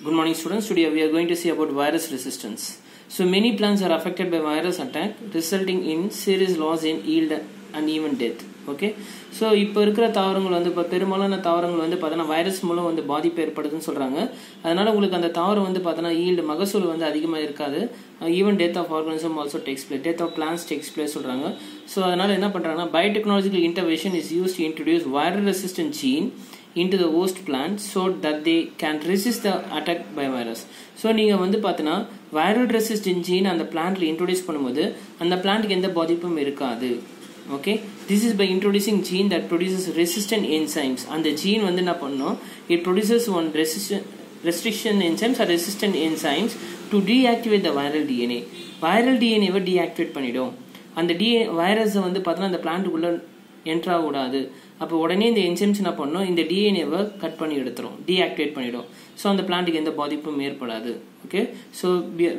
Good morning students. Today we are going to see about virus resistance. So many plants are affected by virus attack resulting in serious loss in yield and even death. Okay. So இப்போ இருக்கிற தாவரங்கள் வந்து இப்போ பெரும்பாலான தாவரங்கள் வந்து பார்த்தீங்கன்னா virus மூலம் வந்து பாதிப்பு ஏற்படுதுன்னு சொல்றாங்க. அதனால உங்களுக்கு அந்த தாவரம் வந்து பார்த்தீங்கன்னா yield மகசூல் வந்து அதிகமா இருக்காது. Even death of organism also takes place. Death of plants takes place சொல்றாங்க. So அதனால என்ன பண்றாங்கன்னா biotechnological intervention is used to introduce viral resistant gene into the host plant so that they can resist the attack by virus. So நீங்க வந்து பார்த்தீங்கன்னா viral resistant gene அந்த plantல introduce பண்ணும்போது அந்த plantக்கு எந்த பாதிப்பும் இருக்காது. Okay, this is by introducing gene that produces resistant enzymes. And the gene வந்து என்ன பண்ணும், it produces one restriction enzymes or resistant enzymes to deactivate the viral DNA. Viral DNA why deactivate பண்ணிடும். அந்த வைரஸ் வந்து பார்த்தீங்கன்னா அந்த பிளான்ட்டுக்குள்ள enter ஆகக்கூடாது. அப்போ உடனே இந்த என்சைம்ஸ் என்ன பண்ணும், இந்த டிஎன்ஏவை கட் பண்ணி எடுத்துரும், டீஆக்டிவேட் பண்ணிடும். ஸோ அந்த பிளான்ட்டுக்கு எந்த பாதிப்பும் ஏற்படாது. Okay, so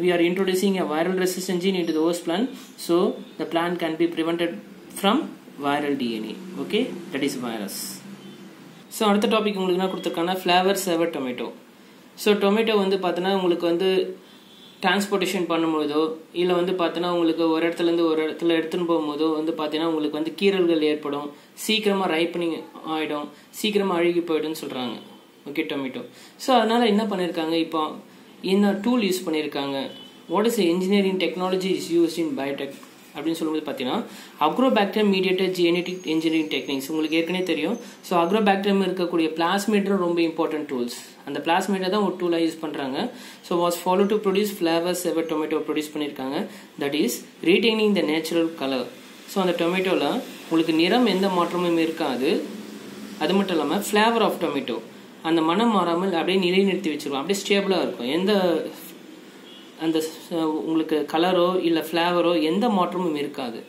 we are introducing a viral resistant gene into the host plant so the plant can be prevented from viral DNA. Okay, that is virus. So அடுத்த டாபிக் உங்களுக்கு என்ன கொடுத்துருக்காங்கன்னா flavour saver tomato. So tomato வந்து பார்த்தீங்கன்னா உங்களுக்கு வந்து transportation பண்ணும்போதோ இல்லை வந்து பார்த்தீங்கன்னா உங்களுக்கு ஒரு இடத்துலேருந்து ஒரு இடத்துல எடுத்துன்னு போகும்போதோ வந்து பார்த்தீங்கன்னா உங்களுக்கு வந்து கீறல்கள் ஏற்படும், சீக்கிரமாக ரைப்பனிங் ஆகிடும், சீக்கிரமாக அழுகி போய்டும்னு சொல்கிறாங்க. Okay, tomato. ஸோ அதனால் என்ன பண்ணியிருக்காங்க, இப்போ என்ன டூல் யூஸ் பண்ணியிருக்காங்க, what is engineering technology is used in Biotech அப்படின்னு சொல்லும்போது பார்த்தீங்கன்னா Agrobacterium mediated genetic engineering techniques உங்களுக்கு ஏற்கனவே தெரியும். ஸோ அக்ரோபாக்டீரியம் இருக்கக்கூடிய பிளாஸ்மேட்டரும் ரொம்ப இம்பார்ட்டன்ட் டூல்ஸ். அந்த பிளாஸ்மேட்டை தான் ஒரு டூலாக யூஸ் பண்ணுறாங்க. So was follow to produce flavor saver tomato produce பண்ணியிருக்காங்க. That is retaining the natural colour. So அந்த டொமேட்டோவில் உங்களுக்கு நிறம் எந்த மாற்றமும் இருக்காது. அது மட்டும் இல்லாமல் ஃப்ளேவர் ஆஃப் டொமேட்டோ அந்த மனம் மாறாமல் அப்படியே நிலைநிறுத்தி வச்சுருவோம், அப்படியே ஸ்டேபிளாக இருக்கும். எந்த அந்த உங்களுக்கு கலரோ இல்லை ஃப்ளேவரோ எந்த மாற்றமும் இருக்காது.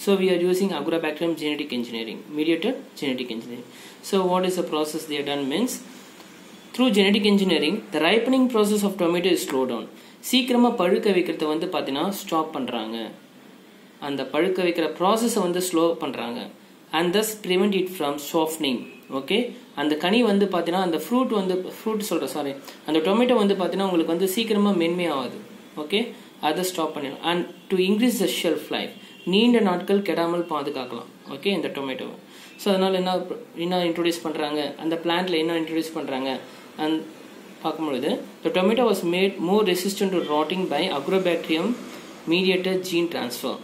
So we are using agrobacterium genetic engineering, mediated genetic engineering. So what is the process they done means through genetic engineering the ripening process of tomato is slow down. சீக்கிரமாக பழுக்க வைக்கிறத வந்து பார்த்தீங்கன்னா ஸ்டாப் பண்ணுறாங்க. அந்த பழுக்க வைக்கிற ப்ராசஸை வந்து ஸ்லோ பண்ணுறாங்க. And thus prevent it from softening. Okay, அந்த கனி வந்து பார்த்தீங்கன்னா அந்த அந்த டொமேட்டோ வந்து பார்த்தீங்கன்னா உங்களுக்கு வந்து சீக்கிரமாக மென்மையாகாது. ஓகே, அதை ஸ்டாப் பண்ணிடும். And to increase the shelf life, நீண்ட நாட்கள் கெடாமல் பாதுகாக்கலாம். ஓகே, இந்த டொமேட்டோவை. ஸோ அதனால் என்ன இன்ட்ரடியூஸ் பண்ணுறாங்க, அந்த பிளான்ட்ல என்ன இன்ட்ரடியூஸ் பண்ணுறாங்க அண்ட் பார்க்கும்பொழுது the tomato was made more resistant to rotting by agrobacterium mediated gene transfer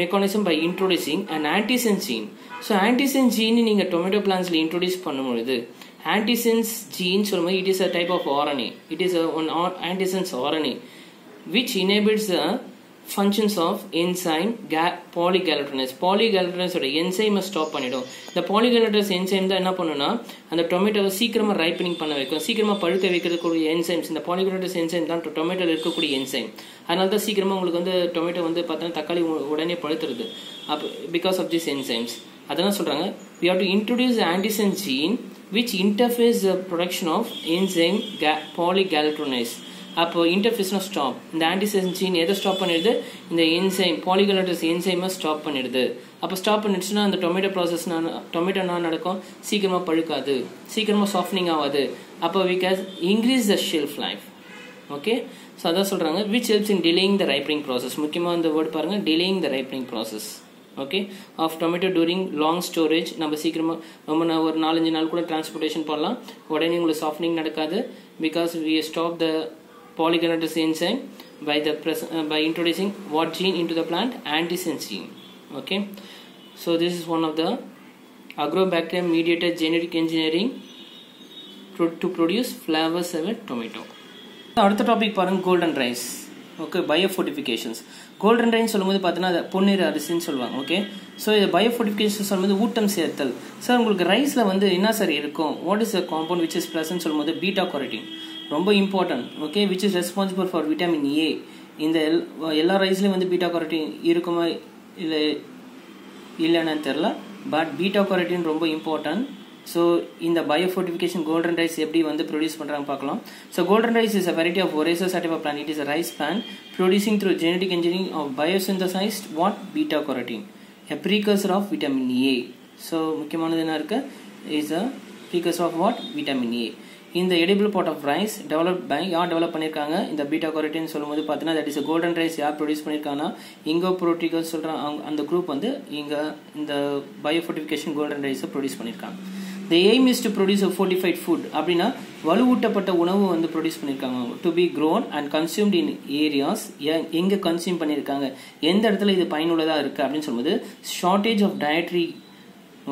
mechanism by introducing and antisense gene. So antisense gene நீங்கள் டொமேட்டோ பிளான்ஸில் இன்ட்ரோடியூஸ் பண்ணும்பொழுது antisense gene சொல்லும்போது it is a type of RNA. It is an antisense RNA which enables the functions of enzyme polyglutinase. Polyglutinase ஓட enzyme stop பண்ணிடும். இந்த polyglutinase enzyme தான் என்ன பண்ணுன்னா அந்த டொமேட்டோவை சீக்கிரமாக ரைப்பனிங் பண்ண வைக்கும், சீக்கிரமாக பழுக்க வைக்கிறதுக்கூடிய என்சைம்ஸ். இந்த polyglutinase enzyme தான் டொமேட்டோவில் இருக்கக்கூடிய என்சைம். அதனால தான் சீக்கிரமாக உங்களுக்கு வந்து டொமேட்டோ வந்து பார்த்தீங்கன்னா தக்காளி உடனே பழுத்துருது. அப்போ பிகாஸ் ஆஃப் திஸ் என்சைம்ஸ். அதெல்லாம் சொல்கிறாங்க we have to introduce the antisense gene which interferes the production of enzyme polyglutinase. அப்போ இன்டர்ஃபேஸ்னா ஸ்டாப். இந்த ஆன்டிசென்ஸ் ஜீன் எதை ஸ்டாப் பண்ணிடுது, இந்த என்சைம் பாலிகலட்டஸ் என்சைமை ஸ்டாப் பண்ணிடுது. அப்போ ஸ்டாப் பண்ணிடுச்சுன்னா அந்த டொமேட்டோ ப்ராசஸ் டொமேட்டோ என்ன நடக்கும், சீக்கிரமாக பழுக்காது, சீக்கிரமாக சாஃப்ட்னிங் ஆகாது. அப்போ we can increase the shelf life. Okay, so அதான் சொல்கிறாங்க which helps in delaying the ripening process. முக்கியமாக இந்த வேர்டு பாருங்கள், delaying the ripening process. Okay, of tomato during long storage. நம்ம சீக்கிரமாக ரொம்ப ஒரு 4-5 நாள் கூட டிரான்ஸ்போர்ட்டேஷன் பண்ணலாம், உடனே உங்களுக்கு சாஃப்ட்னிங் நடக்காது. Because we stop the polyglutinase enzyme by introducing what gene into the plant, antisense gene. Okay, so this is one of the agrobacterium mediated genetic engineering to produce flavor saver tomato. அடுத்த topic பாருங்க, golden rice. Okay, biofortifications. Golden rice சொல்லும்போது பார்த்தீங்கன்னா பொன்னிற அரிசின்னு சொல்லுவாங்க. Okay, so இது பயோஃபோர்டிஃபிகேஷன் சொல்லும்போது ஊட்டம் சேர்த்தல். சார் உங்களுக்கு ரைஸில் வந்து என்ன சார் இருக்கும், what is a compound which is pleasant சொல்லும்போது பீட்டா கரோட்டின் ரொம்ப important. Okay, which is responsible for vitamin A. இந்த எல்லா ரைஸ்லையும் வந்து பீட்டா கரோட்டின் இருக்குமா இல்லைன்னு தெரில, பட் பீட்டா கரோட்டின் ரொம்ப இம்பார்ட்டன்ட். ஸோ இந்த பயோஃபோர்டிஃபிகேஷன் கோல்டன் ரைஸ் எப்படி வந்து ப்ரொடியூஸ் பண்ணுறாங்க பார்க்கலாம். So golden rice is a variety of Oryza sativa plant. It is a rice plant producing through genetic engineering of biosynthesised what beta carotene, a precursor of vitamin A. So முக்கியமானது என்ன இருக்குது, is a precursor of what, vitamin A. இந்த edible pot of rice developed by யார் develop பண்ணியிருக்காங்க இந்த beta carotene சொல்லும்போது பார்த்தீங்கன்னா that is golden rice யார் ப்ரொடியூஸ் பண்ணியிருக்காங்கன்னா இங்கோ ப்ரோட்டிகஸ் சொல்கிறாங்க அந்த குரூப் வந்து இங்கே இந்த பயோஃபோர்டிஃபிகேஷன் கோல்டன் ரைஸை ப்ரொடியூஸ் பண்ணியிருக்காங்க. The aim is to produce a fortified food அப்படின்னா வலுவூட்டப்பட்ட உணவு வந்து ப்ரொடியூஸ் பண்ணியிருக்காங்க to be grown and consumed in areas எங்கே கன்சியூம் பண்ணியிருக்காங்க எந்த இடத்துல இது பயனுள்ளதாக இருக்குது அப்படின்னு சொல்லும்போது shortage of dietary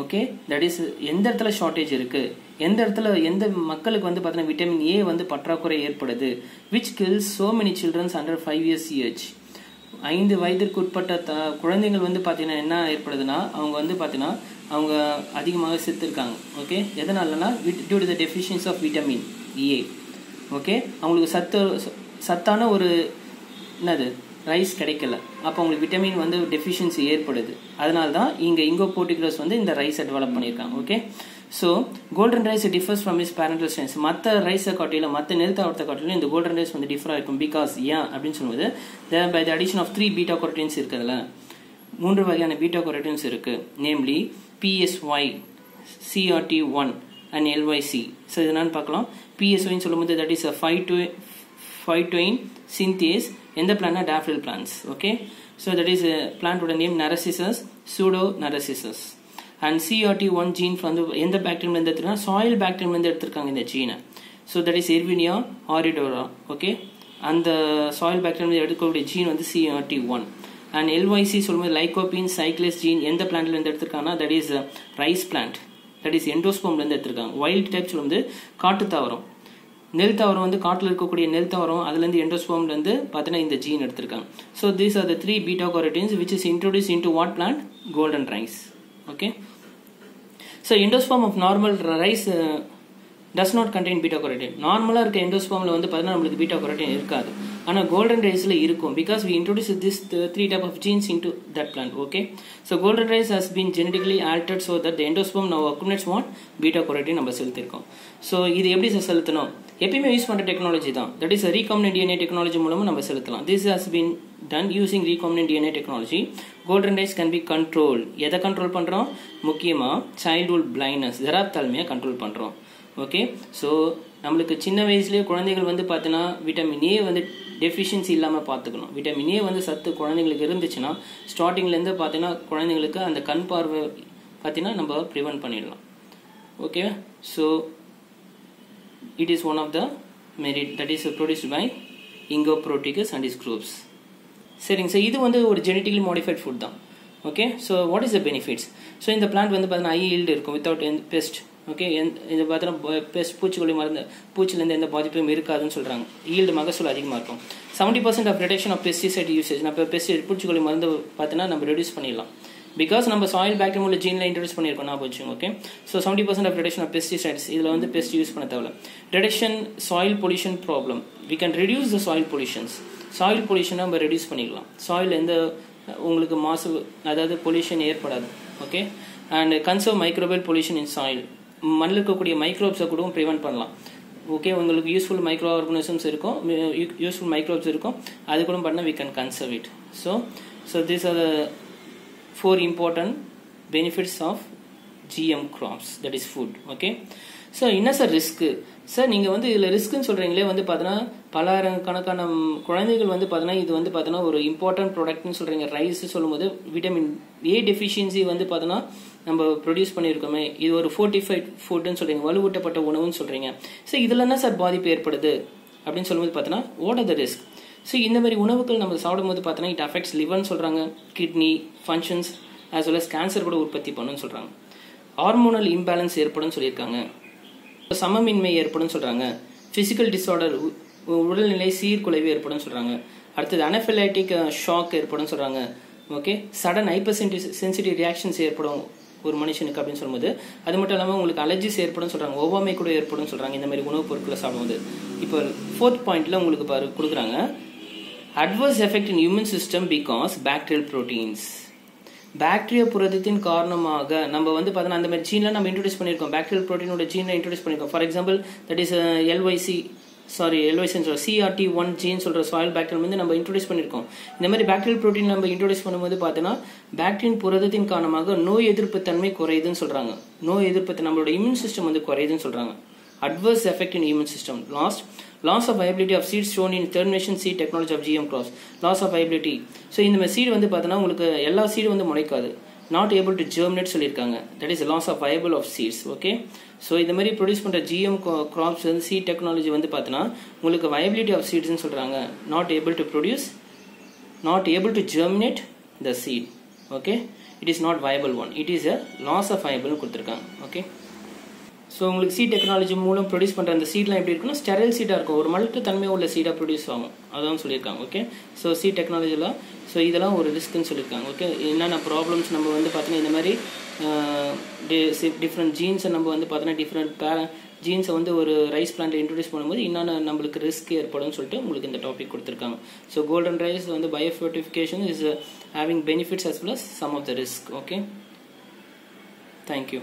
okay that is எந்த இடத்துல ஷார்ட்டேஜ் இருக்குது எந்த இடத்துல எந்த மக்களுக்கு வந்து பார்த்தீங்கன்னா விட்டமின் ஏ வந்து பற்றாக்குறை ஏற்படுது which kills so many children under 5 years age 5 வயதிற்கு உட்பட்ட குழந்தைகள் வந்து பார்த்தீங்கன்னா என்ன ஏற்படுதுன்னா அவங்க வந்து பார்த்தீங்கன்னா அவங்க அதிகமாக செத்துருக்காங்க ஓகே எதனாலனா due to the deficiency of vitamin A okay அவங்களுக்கு சத்தான ஒரு என்னது ரைஸ் கிடைக்கல அப்போ உங்களுக்கு விட்டமின் வந்து டெஃபிஷியன்சி ஏற்படுது அதனால தான் இங்கே இங்கோ ப்ரோட்டிகுலஸ் வந்து இந்த ரைஸை டெவலப் பண்ணியிருக்காங்க okay so golden rice differs from is parental strength மற்ற ரைஸை காட்டிலும் மற்ற நெல்தாவரத்தை காட்டிலும் இந்த கோல்டன் ரைஸ் வந்து டிஃபராக இருக்கும் பிகாஸ் ஏன் அப்படின்னு சொல்லும்போது by the addition of 3 beta carotenes இருக்குதுல்ல 3 வகையான பீட்டா கரோட்டின்ஸ் இருக்குது namely PSY CRT1 and LYC so இது என்னன்னு பார்க்கலாம் PSYன்னு சொல்லும்போது தட் இஸ் 5-twine synthase எந்த பிளான்ட்னா daffodil plants okay so that is பிளான்ட்டோட name narcissus pseudo narcissus and CRT1 gene வந்து எந்த பாக்டீரியம்லேருந்து எடுத்துருக்காங்க சாயில் பாக்டீரியம்லேருந்து எடுத்திருக்காங்க இந்த ஜீனை so that is Erwinia uredovora okay அந்த சாயில் பாக்டீரியம் எடுக்கக்கூடிய ஜீன் வந்து CRT1 அண்ட் LYC சொல்லும்போது லைகோபின் சைக்ளஸ் ஜீன் எந்த பிளான்ட்லேருந்து எடுத்திருக்காங்கன்னா that is rice plant that is எண்டோஸ்போம்லேருந்து எடுத்திருக்காங்க வைல்ட் டைப் சொல்லும்போது காட்டு தாவரம் நெல் தாவரம் வந்து காட்டில் இருக்கக்கூடிய நெல் தாவரம் அதுலேருந்து எண்டோஸ்போம்லேருந்து பார்த்தீங்கன்னா இந்த ஜீன் எடுத்திருக்காங்க so these are the 3 beta carotenes which is introduce into what plant golden rice okay so endosperm of normal rice does not contain beta carotene நார்மலாக இருக்க எண்டோஸ்போமில் வந்து பார்த்தீங்கன்னா நம்மளுக்கு பீட்டா கரோட்டின் இருக்காது ஆனால் கோல்டன் ரைஸில் இருக்கும் because we introduce this 3 type of genes into that plant okay so golden rice has been genetically altered so that the endosperm now accumulates what beta carotene நம்ம செலுத்திருக்கோம் ஸோ இது எப்படி செலுத்தணும் எப்பயுமே use பண்ணுற டெக்னாலஜி தான் that is recombinant DNA technology மூலமாக நம்ம செலுத்தலாம் this has been done using recombinant DNA technology golden rice can be controlled எதை கண்ட்ரோல் பண்ணுறோம் முக்கியமாக childhood blindness ஜெராப்தால்மியா கண்ட்ரோல் பண்ணுறோம் ஓகே ஸோ நம்மளுக்கு சின்ன வயசுலேயே குழந்தைகள் வந்து பார்த்தீங்கன்னா விட்டமின் ஏ வந்து டெஃபிஷியன்சி இல்லாமல் பார்த்துக்கணும் விட்டமின் ஏ வந்து சத்து குழந்தைங்களுக்கு இருந்துச்சுன்னா ஸ்டார்டிங்லேருந்து பார்த்தீங்கன்னா குழந்தைங்களுக்கு அந்த கண் பார்வை பார்த்தீங்கன்னா நம்ம ப்ரிவென்ட் பண்ணிடலாம் okay so it is one of the merit that is produced by Ingo Potrykus and his groups சரிங்க சார் இது வந்து ஒரு ஜெனட்டிக்கலி மாடிஃபைட் ஃபுட் தான் okay so what is the benefits so இந்த பிளான்ட் வந்து பார்த்தீங்கன்னா ஹை ஈல்டு இருக்கும் வித்தவுட் பெஸ்ட் ஓகே இது பார்த்தீங்கன்னா பெஸ்ட் பூச்சிக்கொல்லி மருந்து பூச்சிலேருந்து எந்த பாதிப்பும் இருக்காதுன்னு சொல்கிறாங்க ஈல்டு மகசூல் அதிகமாக இருக்கும் 70% of reduction of pesticide usage நம்ம பெஸ்டிசைட் பூச்சிக்கொல்லி மருந்து பார்த்தீங்கன்னா நம்ம ரெடியூஸ் பண்ணிடலாம் பிகாஸ் நம்ம சாயில் பாக்டீரியம் உள்ள ஜீனில் இன்ட்ரடியூஸ் பண்ணியிருக்கோம் நான் போச்சு okay so 70% of reduction of pesticides இதில் வந்து பெஸ்ட் யூஸ் பண்ண தேவை reduction soil pollution problem we can reduce the soil pollutions soil பொல்யூஷனை நம்ம ரெடியூஸ் பண்ணிக்கலாம் சாயில் எந்த உங்களுக்கு மாசு அதாவது பொல்யூஷன் ஏற்படாது okay and conserve microbial pollution in soil மண்ணில் இருக்கக்கூடிய மைக்ரோப்ஸை கூட ப்ரிவென்ட் பண்ணலாம் ஓகே உங்களுக்கு யூஸ்ஃபுல் மைக்ரோ ஆர்கனிசம்ஸ் இருக்கும் யூஸ்ஃபுல் மைக்ரோப்ஸ் இருக்கும் அது கூட பண்ணால் we can conserve it so these are the 4 important benefits of GM crops that is food okay so என்ன சார் ரிஸ்க்கு சார் நீங்கள் வந்து இதில் ரிஸ்க்குன்னு சொல்கிறீங்களே வந்து பார்த்தீங்கன்னா பலாயிரக்கணக்கான குழந்தைகள் வந்து பார்த்தீங்கன்னா இது வந்து பார்த்தீங்கன்னா ஒரு இம்பார்ட்டன்ட் ப்ராடக்ட்னு சொல்கிறீங்க ரைஸ் சொல்லும்போது விட்டமின் ஏ டெஃபிஷியன்சி வந்து பார்த்தீங்கன்னா நம்ம ப்ரொடியூஸ் பண்ணியிருக்கோமே இது ஒரு ஃபோர்ட்டிஃபைட் ஃபுட்டுன்னு சொல்கிறீங்க வலுவூட்டப்பட்ட உணவுன்னு சொல்கிறீங்க ஸோ இதில் என்ன சார் பாதிப்பு ஏற்படுது அப்படின்னு சொல்லும்போது பார்த்தீங்கன்னா what are the risk so இந்த மாதிரி உணவுகள் நம்ம சாப்பிடும்போது பார்த்தீங்கன்னா இட் அஃபெக்ட்ஸ் லிவர்னு சொல்கிறாங்க kidney functions as well as cancer கூட உற்பத்தி பண்ணுன்னு சொல்கிறாங்க ஹார்மோனல் இம்பேலன்ஸ் ஏற்படும் சொல்லியிருக்காங்க சமமின்மை ஏற்படும் சொல்கிறாங்க ஃபிசிக்கல் டிஸார்டர் உடல்நிலை சீர்குலைவு ஏற்படும் சொல்கிறாங்க அடுத்தது அனஃபிலைட்டிக் ஷாக் ஏற்படும் சொல்கிறாங்க okay sudden hyper sensitive reactions ஏற்படும் ஒரு மனுஷனுக்கு அப்படின்னு சொல்லும்போது அது மட்டும் இல்லாமல் உங்களுக்கு அலர்ஜிஸ் ஏற்படும் சொல்கிறாங்க ஒவ்வாமை கூட ஏற்படும் சொல்கிறாங்க இந்த மாதிரி உணவுப் பொருட்களை சாப்பிடும்போது இப்போ 4th பாயிண்ட்ல உங்களுக்கு கொடுக்குறாங்க adverse effect in human system because bacterial proteins bacteria புரதத்தின் காரணமாக நம்ம வந்து பார்த்தோன்னா அந்த மாதிரி ஜீன்ல நம்ம இன்ட்ரோடியூஸ் பண்ணியிருக்கோம் பாக்டீரியல் புரோட்டீனோட ஜீனை இன்ட்ரோடியூஸ் பண்ணியிருக்கோம் for example that is CRT1 gene சொல்கிற சாயில் பாக்டீரியம் வந்து நம்ம இன்ட்ரோடியூஸ் பண்ணியிருக்கோம் இந்த மாதிரி பாக்டீரியல் புரோட்டீன் நம்ம இன்ட்ரோடியூஸ் பண்ணும்போது பார்த்தோன்னா பாக்டீரியன் புரதத்தின் காரணமாக நோய் எதிர்ப்பு தன்மை குறையுதுன்னு சொல்கிறாங்க நோய் எதிர்ப்பு நம்மளோட இம்யூன் சிஸ்டம் வந்து குறையுதுன்னு சொல்கிறாங்க adverse effect in immune system. Loss of viability of seeds shown in termination seed technology of GM crops. Loss of viability. So இந்த சீடு வந்து பார்த்தோன்னா உங்களுக்கு எல்லா சீடு வந்து முளைக்காது, நாட் ஏபிள் டு ஜெர்மினேட் சொல்லியிருக்காங்க. That is loss of viable of seeds. Okay, so இந்த மாதிரி ப்ரொடியூஸ் பண்ணுற ஜிஎம் கிராப்ஸ் வந்து சீட் டெக்னாலஜி வந்து பார்த்தோன்னா உங்களுக்கு வயபிலிட்டி ஆஃப் சீட்ஸ்ன்னு சொல்கிறாங்க. Not able to produce, not able to germinate the seed. Okay, it is not viable one, it is a loss of வயபிள்னு கொடுத்துருக்காங்க. ஓகே, ஸோ உங்களுக்கு சீட் டெக்னாலஜி மூலம் ப்ரொடியூஸ் பண்ணுற அந்த சீட்லாம் எப்படி இருக்குன்னா ஸ்டெரைல் சீட்டாக இருக்கும், ஒரு மல்ட்டு தன்மை உள்ள சீடாக ப்ரொடியூஸ் ஆகும், அதான் சொல்லியிருக்காங்க. ஓகே, ஸோ சீட் டெக்னாலஜிலாம் ஸோ இதெல்லாம் ஒரு ரிஸ்க்குன்னு சொல்லியிருக்காங்க. ஓகே, என்னென்ன ப்ராப்ளம்ஸ் நம்ம வந்து பார்த்தீங்கன்னா இந்த மாதிரி டிஃப்ரெண்ட் ஜீன்ஸை நம்ம வந்து பார்த்தீங்கன்னா டிஃப்ரெண்ட் ஜீன்ஸை வந்து ஒரு ரைஸ் பிளான்ட்டை இன்ட்ரடியூஸ் பண்ணும்போது என்னென்ன நம்மளுக்கு ரிஸ்க் ஏற்படும் சொல்லிட்டு உங்களுக்கு இந்த டாபிக் கொடுத்துருக்காங்க. ஸோ கோல்டன் ரைஸ் வந்து biofortification is having benefits as well as some of the risk. Okay, thank you.